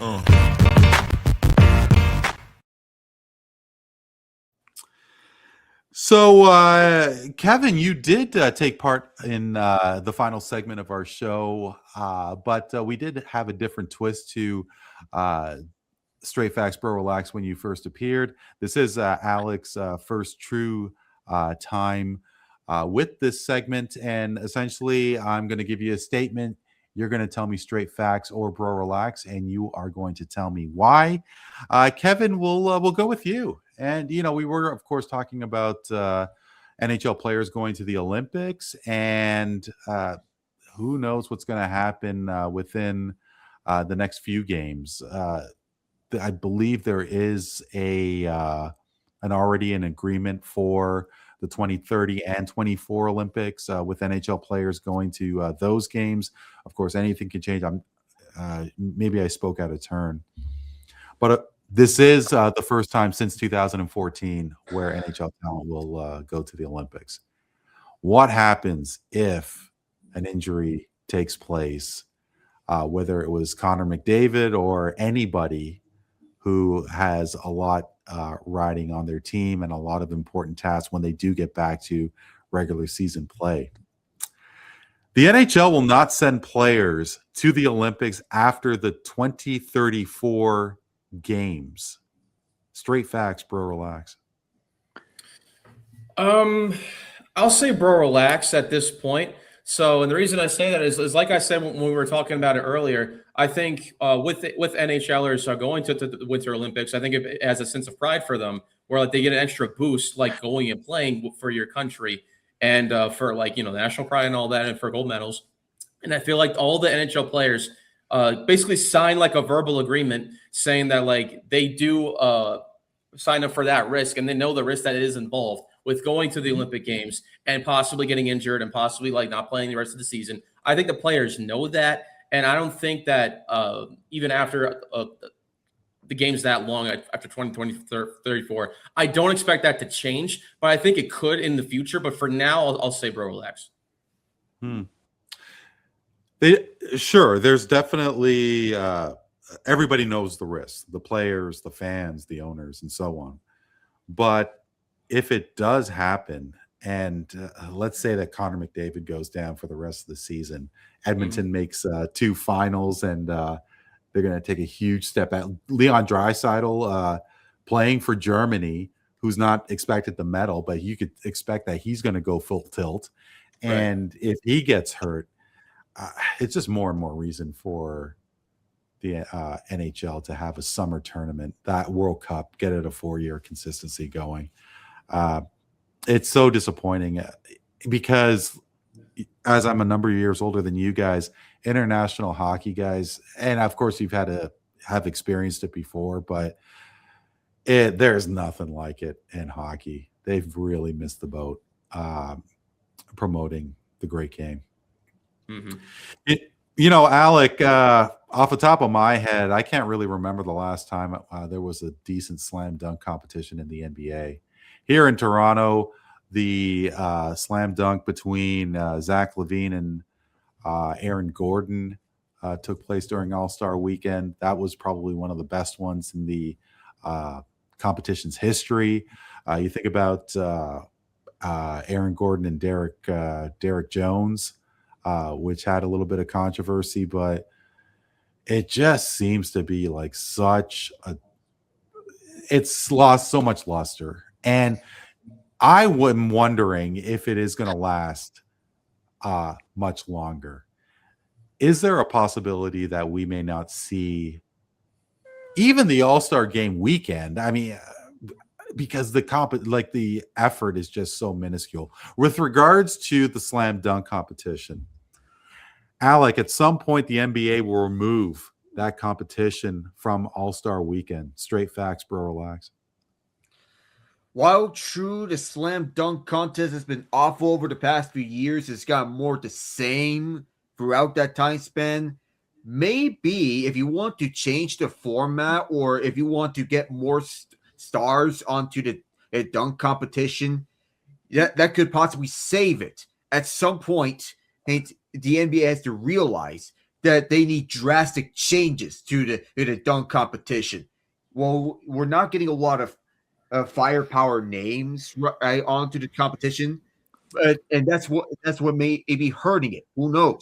Uh. So, Kevin, you did take part in the final segment of our show, but we did have a different twist to uh, Straight Facts Bro Relax when you first appeared. This is Alec's first true time with this segment. And essentially, I'm going to give you a statement. You're going to tell me straight facts or bro relax, and you are going to tell me why. Kevin, we'll go with you. And we were of course talking about NHL players going to the Olympics, and who knows what's going to happen within the next few games. I believe there is an agreement for the 2030 and 24 Olympics with NHL players going to those games. Of course, anything can change. Maybe I spoke out of turn, but this is the first time since 2014 where NHL talent will go to the Olympics. What happens if an injury takes place, whether it was Connor McDavid or anybody who has a lot riding on their team and a lot of important tasks when they do get back to regular season play? The NHL will not send players to the Olympics after the 2034 games. Straight facts, bro. Relax. I'll say bro relax at this point. So, and the reason I say that is like I said when we were talking about it earlier, I think with NHLers going to the Winter Olympics, I think it has a sense of pride for them where like they get an extra boost, like going and playing for your country and for like, the national pride and all that and for gold medals. And I feel like all the NHL players basically sign like a verbal agreement saying that like they do sign up for that risk and they know the risk that is involved with going to the Olympic Games and possibly getting injured and possibly like not playing the rest of the season. I think the players know that. And I don't think that even after the game's that long, after 2034, I don't expect that to change, but I think it could in the future. But for now, I'll say bro relax. Sure, there's definitely everybody knows the risk, the players, the fans, the owners, and so on. But if it does happen, and let's say that Connor McDavid goes down for the rest of the season, Edmonton makes two finals, and they're going to take a huge step out. Leon Draisaitl playing for Germany, who's not expected to medal, but you could expect that he's going to go full tilt. And if he gets hurt, it's just more and more reason for the NHL to have a summer tournament, that World Cup, get it a 4-year consistency going. It's so disappointing because as I'm a number of years older than you guys, international hockey guys, and of course you've had to have experienced it before, but there's nothing like it in hockey. They've really missed the boat promoting the great game. Alec, off the top of my head, I can't really remember the last time there was a decent slam dunk competition in the NBA. Here in Toronto, the slam dunk between Zach LaVine and Aaron Gordon took place during All-Star Weekend. That was probably one of the best ones in the competition's history. You think about Aaron Gordon and Derek Jones, which had a little bit of controversy, but it just seems to be like it's lost so much luster. And I am wondering if it is going to last much longer. Is there a possibility that we may not see even the All-Star Game weekend? I mean, because the effort is just so minuscule. With regards to the slam dunk competition, Alec, at some point the NBA will remove that competition from All-Star Weekend. Straight facts, bro. Relax. While true, the slam dunk contest has been awful over the past few years, it's got more the same throughout that time span. Maybe if you want to change the format or if you want to get more stars onto the dunk competition, that could possibly save it. At some point, the NBA has to realize that they need drastic changes to the dunk competition. Well, we're not getting a lot of firepower names right onto the competition, and that's what may be hurting it. Who knows?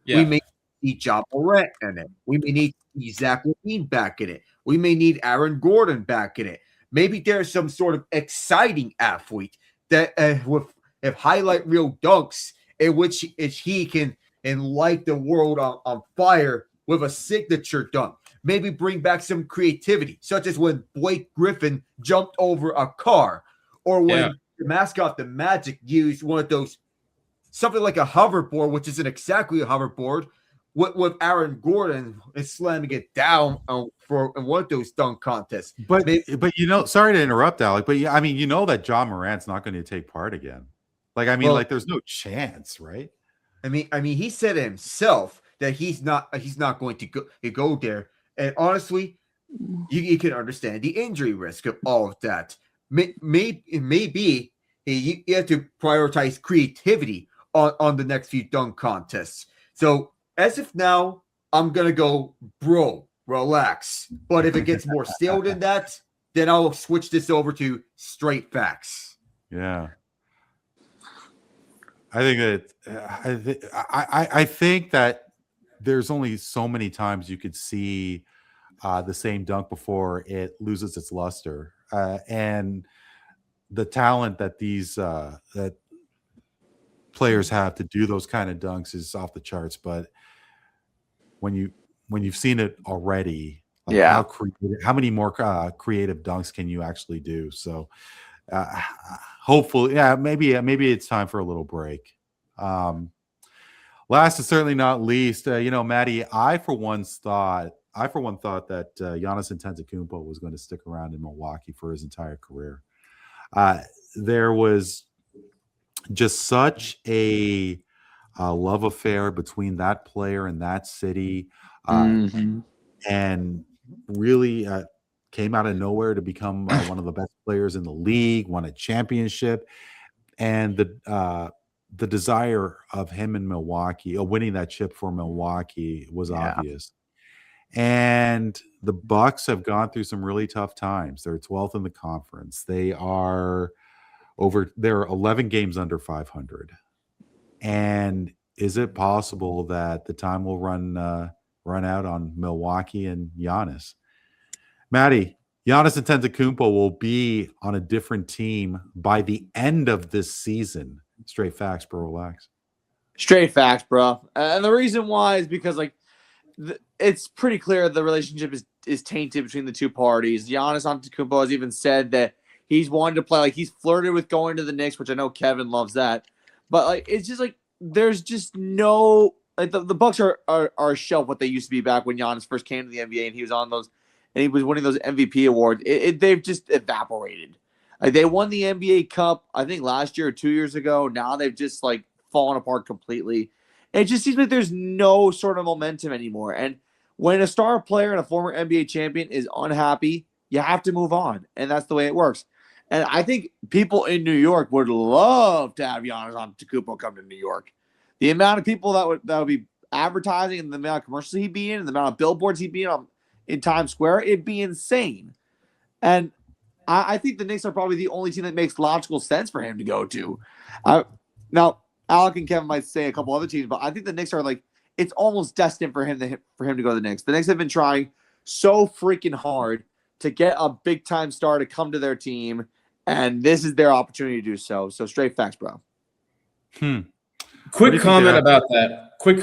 We Yeah. may need Ja Morant in it. We may need Zach LaVine back in it. We may need Aaron Gordon back in it. Maybe there's some sort of exciting athlete that with highlight reel dunks in which he can light the world on fire with a signature dunk. Maybe bring back some creativity, such as when Blake Griffin jumped over a car, or when the mascot, the Magic, used one of those, something like a hoverboard, which isn't exactly a hoverboard, with Aaron Gordon is slamming it down for one of those dunk contests. But sorry to interrupt, Alec, but I mean, that Ja Morant's not going to take part again. Like, I mean, there's no chance, right? I mean, he said himself that he's not going to go there. And honestly, you can understand the injury risk of all of that. Maybe you have to prioritize creativity on the next few dunk contests. So as of now, I'm going to go, bro, relax. But if it gets more stale than that, then I'll switch this over to straight facts. Yeah. I think that there's only so many times you could see the same dunk before it loses its luster, and the talent that these that players have to do those kind of dunks is off the charts. But when you've seen it already, how many more creative dunks can you actually do? So hopefully, maybe it's time for a little break. Last and certainly not least, Maddie, I for one thought that Giannis Antetokounmpo was going to stick around in Milwaukee for his entire career. There was just such a love affair between that player and that city, and really came out of nowhere to become one of the best players in the league, won a championship, and the desire of him in Milwaukee, winning that chip for Milwaukee, was obvious. And the Bucks have gone through some really tough times. They're 12th in the conference. They're 11 games under 500. And is it possible that the time will run out on Milwaukee and Giannis? Maddie, Giannis Antetokounmpo will be on a different team by the end of this season. Straight facts, bro. Relax. Straight facts, bro. And the reason why is because it's pretty clear the relationship is tainted between the two parties. Giannis Antetokounmpo has even said that he's wanted to play. He's flirted with going to the Knicks, which I know Kevin loves that. But it's just there's just no the Bucks are a shell of what they used to be back when Giannis first came to the NBA and he was on those and he was winning those MVP awards. They've just evaporated. They won the NBA Cup, I think, last year or 2 years ago. Now they've just fallen apart completely. It just seems like there's no sort of momentum anymore. And when a star player and a former NBA champion is unhappy, you have to move on. And that's the way it works. And I think people in New York would love to have Giannis Antetokounmpo come to New York. The amount of people that would be advertising and the amount of commercials he'd be in and the amount of billboards he'd be in Times Square, it'd be insane. And I think the Knicks are probably the only team that makes logical sense for him to go to. Now, Alec and Kevin might say a couple other teams, but I think the Knicks are it's almost destined for him to go to the Knicks. The Knicks have been trying so freaking hard to get a big time star to come to their team, and this is their opportunity to do so. So straight facts, bro. Quick comment about that. Please.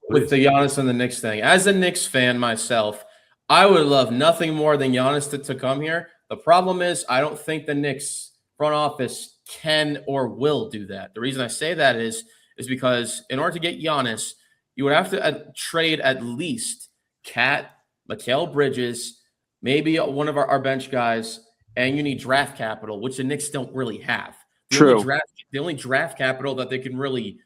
With the Giannis and the Knicks thing. As a Knicks fan myself, I would love nothing more than Giannis to come here. The problem is I don't think the Knicks front office can or will do that. The reason I say that is because in order to get Giannis, you would have to trade at least Cat, Mikal Bridges, maybe one of our bench guys, and you need draft capital, which the Knicks don't really have. The only draft capital that they can really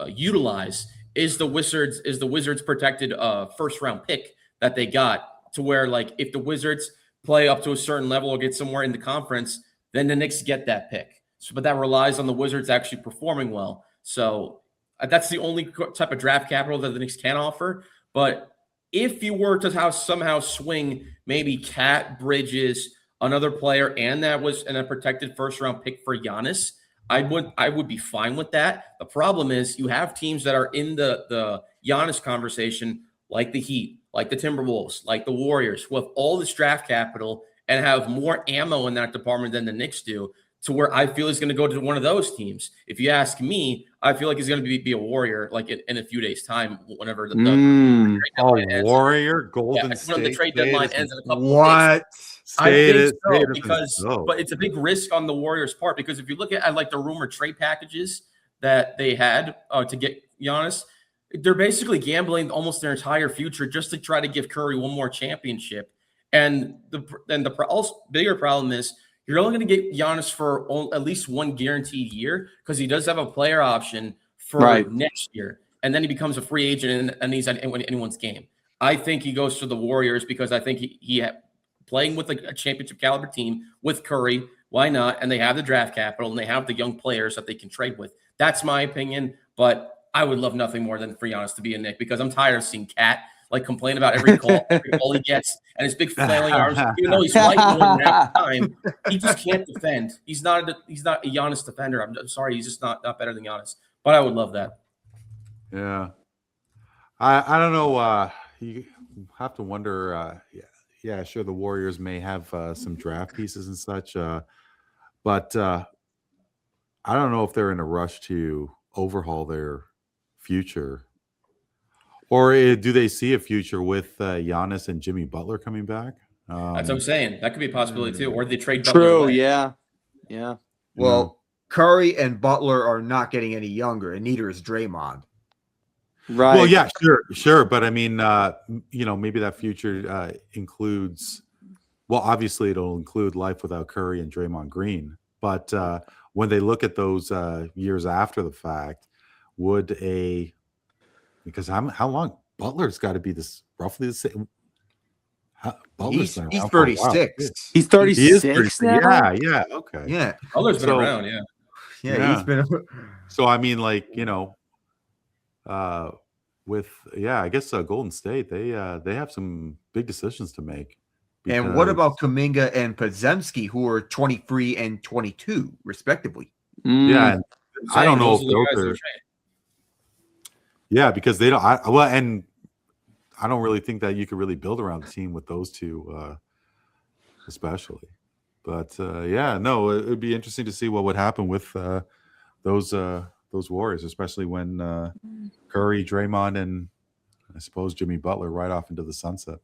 utilize is the Wizards protected first round pick that they got, to where if the Wizards play up to a certain level or get somewhere in the conference, then the Knicks get that pick. But that relies on the Wizards actually performing well. So That's the only type of draft capital that the Knicks can offer. But if you were to somehow swing maybe Cat, Bridges, another player, and that was a protected first-round pick for Giannis, I would be fine with that. The problem is you have teams that are in the Giannis conversation, like the Heat, like the Timberwolves, like the Warriors, who have all this draft capital and have more ammo in that department than the Knicks do, to where I feel he's going to go to one of those teams. If you ask me, I feel like he's going to be a Warrior like in a few days' time, whenever the trade deadline ends. Warrior, Golden State. When the trade deadline ends in a couple What? of days. I think so, because but it's a big risk on the Warriors' part, because if you look at like the rumored trade packages that they had to get Giannis, they're basically gambling almost their entire future just to try to give Curry one more championship. And the bigger problem is you're only going to get Giannis for at least one guaranteed year, because he does have a player option for next year. And then he becomes a free agent and he's at anyone's game. I think he goes to the Warriors because I think he playing with a championship caliber team with Curry, why not? And they have the draft capital and they have the young players that they can trade with. That's my opinion. But I would love nothing more than for Giannis to be a Knick, because I'm tired of seeing Cat complain about every call he gets and his big flailing arms. Even though he's white more than half the time, he just can't defend. He's not a Giannis defender. I'm sorry, he's just not better than Giannis. But I would love that. Yeah, I don't know. You have to wonder. Yeah, sure. The Warriors may have some draft pieces and such, but I don't know if they're in a rush to overhaul their future. Or do they see a future with Giannis and Jimmy Butler coming back? That's what I'm saying. That could be a possibility too. Or they trade Butler True, away. yeah. Well, Curry and Butler are not getting any younger, and neither is Draymond. Right. Well, yeah, sure. But I mean, maybe that future includes. Well, obviously, it'll include life without Curry and Draymond Green. But when they look at those years after the fact, because how long Butler's got to be this roughly the same. He's 36. He's 36 now? Yeah, okay. Yeah. Butler's been around, Yeah, he's been. So I mean, like, I guess Golden State, they have some big decisions to make. And what about Kuminga and Podziemski, who are 23 and 22, respectively? Yeah, and I don't know if those are. Yeah, because they don't. And I don't really think that you could really build around the team with those two, especially. But it would be interesting to see what would happen with those Warriors, especially when Curry, Draymond, and I suppose Jimmy Butler ride off into the sunset.